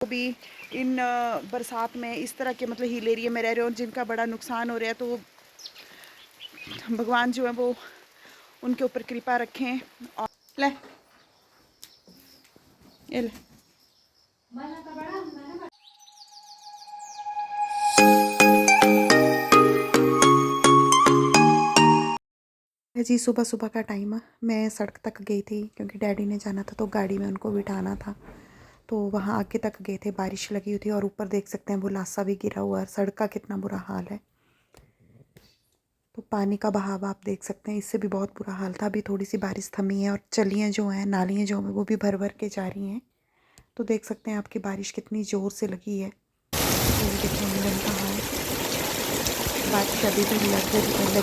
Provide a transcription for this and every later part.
भी इन बरसात में इस तरह के मतलब हिल एरिया में रह रहे हो और जिनका बड़ा नुकसान हो रहा है, तो भगवान जो है वो उनके ऊपर कृपा रखें। और ले ये ले। जी सुबह सुबह का टाइम है, मैं सड़क तक गई थी क्योंकि डैडी ने जाना था तो गाड़ी में उनको बिठाना था। तो वहाँ आगे तक गए थे, बारिश लगी हुई थी और ऊपर देख सकते हैं वो लासा भी गिरा हुआ है। सड़क का कितना बुरा हाल है, तो पानी का बहाव आप देख सकते हैं, इससे भी बहुत बुरा हाल था। अभी थोड़ी सी बारिश थमी है और चलियाँ जो हैं, नालियाँ जो हैं वो भी भर भर के जा रही हैं। तो देख सकते हैं आपकी बारिश कितनी ज़ोर से लगी है। तो ये देखिए आंगन का हाल, बारिश अभी भी लगी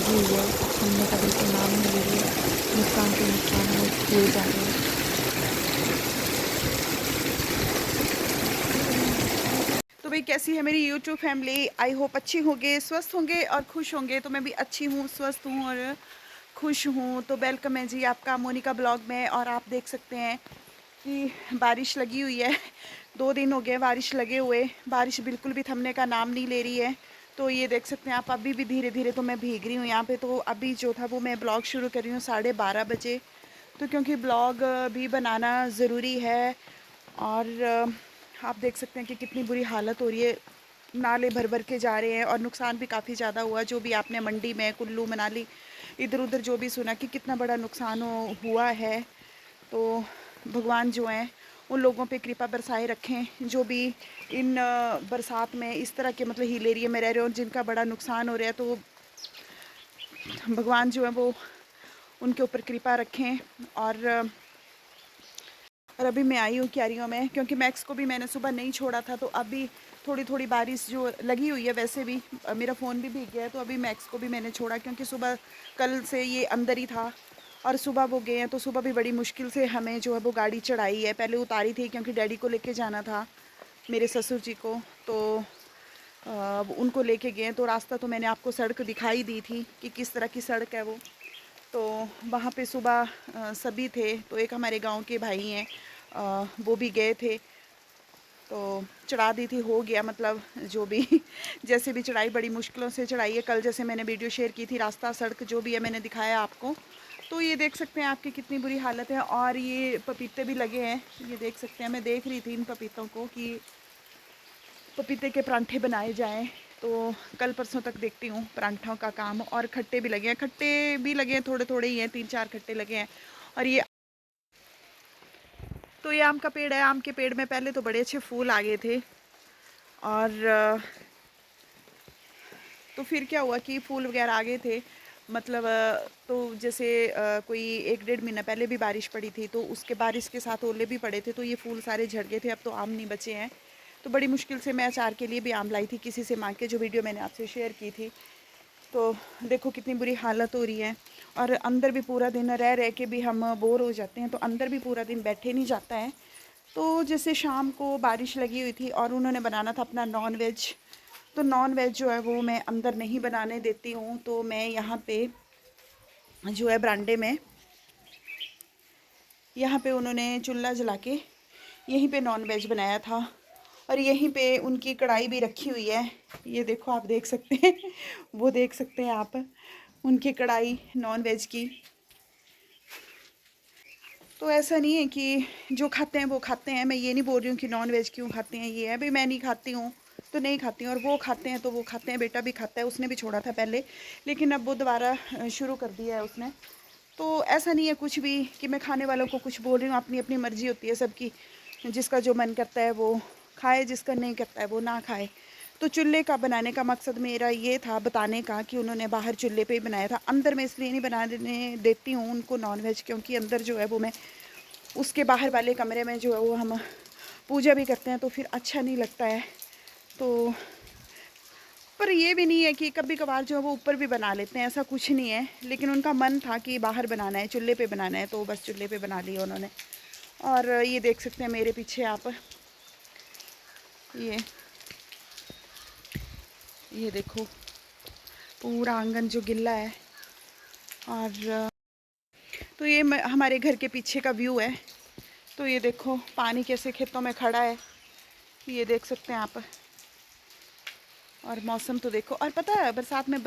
हुई है, थमने का बिल्कुल नाम नहीं ले रही है। नुकसान के नुकसान हुए जा रहे हैं। तो भाई कैसी है मेरी यूट्यूब फैमिली? आई होप अच्छी होंगे, स्वस्थ होंगे और खुश होंगे। तो मैं भी अच्छी हूँ, स्वस्थ हूँ और खुश हूँ। तो वेलकम है जी आपका मोनिका ब्लॉग में। और आप देख सकते हैं कि बारिश लगी हुई है, 2 दिन हो गए बारिश लगे हुए। बारिश बिल्कुल भी थमने का नाम नहीं ले रही है। तो ये देख सकते हैं आप, अभी भी धीरे धीरे तो मैं भीग रही हूँ यहाँ पे। तो अभी जो था वो मैं ब्लॉग शुरू कर रही हूँ 12:30 बजे। तो क्योंकि ब्लॉग भी बनाना ज़रूरी है। और आप देख सकते हैं कि कितनी बुरी हालत हो रही है, नाले भर भर के जा रहे हैं और नुकसान भी काफ़ी ज़्यादा हुआ। जो भी आपने मंडी में, कुल्लू मनाली, इधर उधर जो भी सुना कि कितना बड़ा नुकसान हुआ है, तो भगवान जो हैं उन लोगों पे कृपा बरसाए रखें जो भी इन बरसात में इस तरह के मतलब हिल एरिया में रह रहे हो और जिनका बड़ा नुकसान हो रहा है। तो भगवान जो है वो उनके ऊपर कृपा रखें। और अभी मैं आई हूँ क्यारियों में, क्योंकि मैक्स को भी मैंने सुबह नहीं छोड़ा था। तो अभी थोड़ी थोड़ी बारिश जो लगी हुई है, वैसे भी मेरा फ़ोन भी भीग गया है। तो अभी मैक्स को भी मैंने छोड़ा क्योंकि सुबह कल से ये अंदर ही था और सुबह वो गए हैं। तो सुबह भी बड़ी मुश्किल से हमें जो है वो गाड़ी चढ़ाई है, पहले उतारी थी क्योंकि डैडी को लेके जाना था, मेरे ससुर जी को। तो उनको लेके गए। तो रास्ता तो मैंने आपको सड़क दिखाई दी थी कि किस तरह की सड़क है वो। तो वहाँ पे सुबह सभी थे। तो एक हमारे गांव के भाई हैं, वो भी गए थे। तो चढ़ा दी थी, हो गया मतलब जो भी जैसे भी चढ़ाई बड़ी मुश्किलों से चढ़ाई है। कल जैसे मैंने वीडियो शेयर की थी, रास्ता सड़क जो भी है मैंने दिखाया आपको। तो ये देख सकते हैं आपकी कितनी बुरी हालत है। और ये पपीते भी लगे हैं, ये देख सकते हैं। मैं देख रही थी इन पपीतों को कि पपीते के परांठे बनाए जाएं। तो कल परसों तक देखती हूँ परांठों का काम। और खट्टे भी लगे हैं, खट्टे भी लगे हैं, थोड़े थोड़े ही हैं, 3-4 खट्टे लगे हैं। और ये तो ये आम का पेड़ है। आम के पेड़ में पहले तो बड़े अच्छे फूल आ गए थे। और तो फिर क्या हुआ कि फूल वगैरह आ गए थे, मतलब तो जैसे कोई 1-1.5 महीना पहले भी बारिश पड़ी थी, तो उसके बारिश के साथ ओले भी पड़े थे। तो ये फूल सारे झड़ गए थे, अब तो आम नहीं बचे हैं। तो बड़ी मुश्किल से मैं अचार के लिए भी आम लाई थी किसी से मांग के, जो वीडियो मैंने आपसे शेयर की थी। तो देखो कितनी बुरी हालत हो रही है। और अंदर भी पूरा दिन रह रह के भी हम बोर हो जाते हैं, तो अंदर भी पूरा दिन बैठे नहीं जाता है। तो जैसे शाम को बारिश लगी हुई थी और उन्होंने बनाना था अपना नॉन वेज। तो नॉन वेज जो है वो मैं अंदर नहीं बनाने देती हूँ। तो मैं यहाँ पे जो है बरांडे में, यहाँ पे उन्होंने चूल्हा जला के यहीं पे नॉन वेज बनाया था। और यहीं पे उनकी कढ़ाई भी रखी हुई है, ये देखो आप देख सकते हैं वो देख सकते हैं आप उनकी कढ़ाई नॉन वेज की। तो ऐसा नहीं है कि जो खाते हैं वो खाते हैं। मैं ये नहीं बोल रही हूँ कि नॉन वेज क्यों खाते हैं, ये है भाई मैं नहीं खाती हूँ तो नहीं खाती हूँ, और वो खाते हैं तो वो खाते हैं। बेटा भी खाता है, उसने भी छोड़ा था पहले, लेकिन अब वो दोबारा शुरू कर दिया है उसने। तो ऐसा नहीं है कुछ भी कि मैं खाने वालों को कुछ बोल रही हूँ, अपनी अपनी मर्ज़ी होती है सबकी। जिसका जो मन करता है वो खाए, जिसका नहीं करता है वो ना खाए। तो चूल्हे का बनाने का मकसद मेरा ये था बताने का कि उन्होंने बाहर चूल्हे पे ही बनाया था। अंदर मैं इसलिए नहीं बनाने देती हूँ उनको नॉनवेज, क्योंकि अंदर जो है वो मैं उसके बाहर वाले कमरे में जो है वो हम पूजा भी करते हैं, तो फिर अच्छा नहीं लगता है। तो पर ये भी नहीं है कि कभी कभार जो है वो ऊपर भी बना लेते हैं, ऐसा कुछ नहीं है। लेकिन उनका मन था कि बाहर बनाना है, चूल्हे पे बनाना है, तो बस चूल्हे पे बना लिया उन्होंने। और ये देख सकते हैं मेरे पीछे आप, ये ये देखो पूरा आंगन जो गिल्ला है। और तो ये हमारे घर के पीछे का व्यू है। तो ये देखो पानी कैसे खेतों में खड़ा है। ये देख सकते हैं आप। और मौसम तो देखो, और पता है बरसात में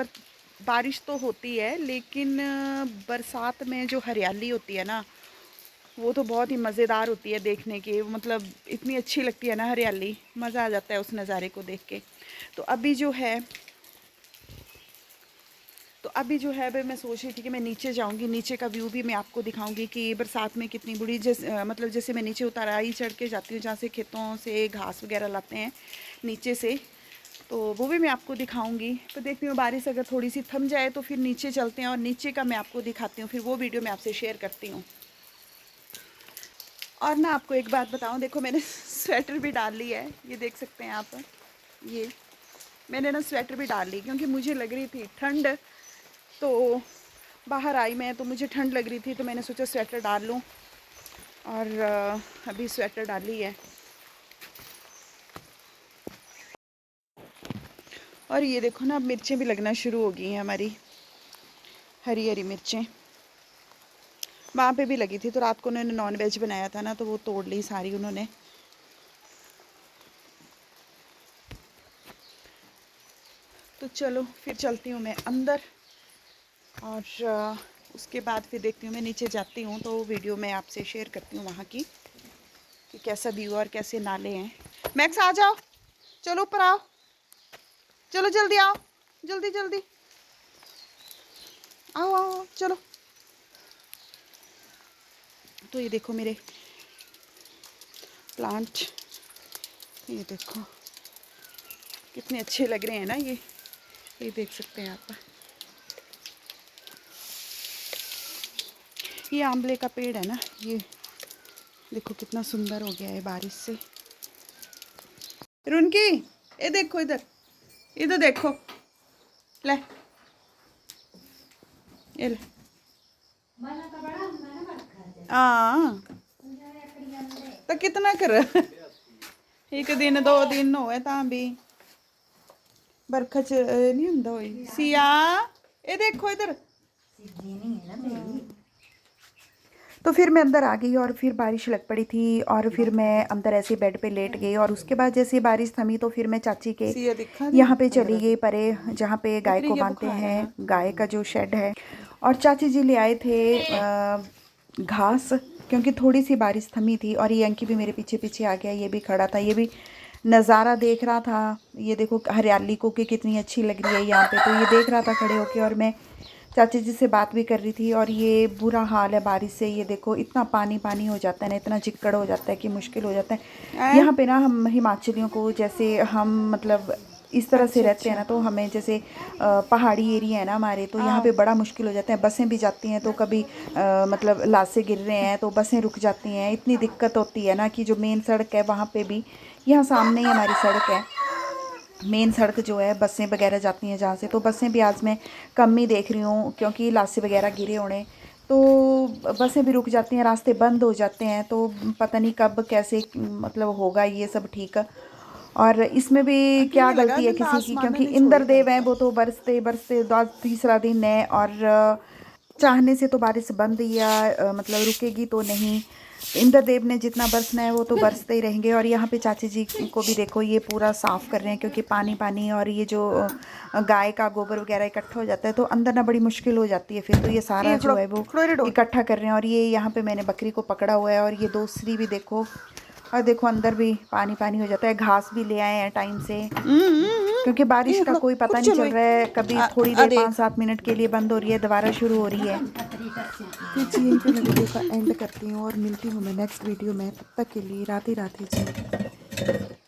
बारिश तो होती है, लेकिन बरसात में जो हरियाली होती है ना, वो तो बहुत ही मज़ेदार होती है देखने की। मतलब इतनी अच्छी लगती है ना हरियाली, मज़ा आ जाता है उस नज़ारे को देख के। तो अभी जो है अभी मैं सोच रही थी कि मैं नीचे जाऊंगी, नीचे का व्यू भी मैं आपको दिखाऊंगी कि बरसात में कितनी बुरी मतलब जैसे मैं नीचे उतराई चढ़ के जाती हूँ, जहाँ से खेतों से घास वगैरह लाते हैं नीचे से, तो वो भी मैं आपको दिखाऊंगी। तो देखती हूँ बारिश अगर थोड़ी सी थम जाए तो फिर नीचे चलते हैं और नीचे का मैं आपको दिखाती हूँ, फिर वो वीडियो मैं आपसे शेयर करती हूँ। और ना आपको एक बात बताऊँ, देखो मैंने स्वेटर भी डाल ली है, ये देख सकते हैं आप। ये मैंने ना स्वेटर भी डाल ली क्योंकि मुझे लग रही थी ठंड, तो बाहर आई मैं तो मुझे ठंड लग रही थी, तो मैंने सोचा स्वेटर डाल लूँ, और अभी स्वेटर डाली है। और ये देखो ना, अब मिर्चें भी लगना शुरू हो गई हैं हमारी, हरी हरी मिर्चें। वहाँ पे भी लगी थी, तो रात को उन्होंने नॉन वेज बनाया था ना, तो वो तोड़ ली सारी उन्होंने। तो चलो फिर चलती हूँ मैं अंदर, और उसके बाद फिर देखती हूँ, मैं नीचे जाती हूँ तो वीडियो मैं आपसे शेयर करती हूँ वहाँ की, कि कैसा व्यू और कैसे नाले हैं। मैक्स आ जाओ, चलो ऊपर आओ, चलो जल्दी आओ, जल्दी जल्दी आओ आओ चलो। तो ये देखो मेरे प्लांट, ये देखो कितने अच्छे लग रहे हैं ना ये देख सकते हैं आप। ये आंवले का पेड़ है ना, ये देखो कितना सुंदर हो गया है बारिश से। रुनकी, ये देखो इधर, इधर देखो, ले ये ले। हाँ तो कितना कर एक दिन दो दिन होए तां भी बरखा च नहीं हुंदा होई। सिया ये देखो इधर। तो फिर मैं अंदर आ गई और फिर बारिश लग पड़ी थी, और फिर मैं अंदर ऐसे बेड पे लेट गई, और उसके बाद जैसे बारिश थमी तो फिर मैं चाची के यहाँ पे चली गई परे, जहाँ पे गाय को बांधते हैं, गाय का जो शेड है। और चाची जी ले आए थे घास, क्योंकि थोड़ी सी बारिश थमी थी। और ये अंकी भी मेरे पीछे पीछे आ गया, ये भी खड़ा था, ये भी नज़ारा देख रहा था। ये देखो हरियाली को कि कितनी अच्छी लग रही है यहाँ पे, तो ये देख रहा था खड़े होके, और मैं चाची जी से बात भी कर रही थी। और ये बुरा हाल है बारिश से, ये देखो इतना पानी पानी हो जाता है ना, इतना चिक्कड़ हो जाता है कि मुश्किल हो जाता है यहाँ पे ना। हम हिमाचलियों को, जैसे हम मतलब इस तरह से रहते हैं ना, तो हमें जैसे पहाड़ी एरिया है ना हमारे, तो यहाँ पे बड़ा मुश्किल हो जाता है। बसें भी जाती हैं तो कभी मतलब लाशें गिर रहे हैं तो बसें रुक जाती हैं, इतनी दिक्कत होती है ना कि जो मेन सड़क है वहाँ पे भी, यहाँ सामने ही हमारी सड़क है, मेन सड़क जो है, बसें वगैरह जाती हैं जहाँ से, तो बसें भी आज मैं कम ही देख रही हूँ, क्योंकि लाशें वगैरह गिरे होने, तो बसें भी रुक जाती हैं, रास्ते बंद हो जाते हैं। तो पता नहीं कब कैसे मतलब होगा ये सब ठीक। और इसमें भी क्या गलती है किसी की, क्योंकि इंद्र देव हैं, वो तो बरसते बरसते तीसरा दिन है, और चाहने से तो बारिश बंद या मतलब रुकेगी तो नहीं। इंद्रदेव ने जितना बरसना है वो तो बरसते ही रहेंगे। और यहाँ पे चाची जी को भी देखो, ये पूरा साफ़ कर रहे हैं, क्योंकि पानी पानी और ये जो गाय का गोबर वगैरह इकट्ठा हो जाता है तो अंदर ना बड़ी मुश्किल हो जाती है फिर, तो ये सारा जो है वो इकट्ठा कर रहे हैं। और ये यहाँ पे मैंने बकरी को पकड़ा हुआ है, और ये दूसरी भी देखो, और देखो अंदर भी पानी पानी हो जाता है। घास भी ले आए हैं टाइम से, क्योंकि बारिश का कोई पता नहीं चल रहा है, कभी थोड़ी देर 5-7 मिनट के लिए बंद हो रही है, दोबारा शुरू हो रही है। कुछ यहीं पे मैं वीडियो का एंड करती हूँ, और मिलती हूँ मैं नेक्स्ट वीडियो में। तब तक के लिए राधे राधे जी।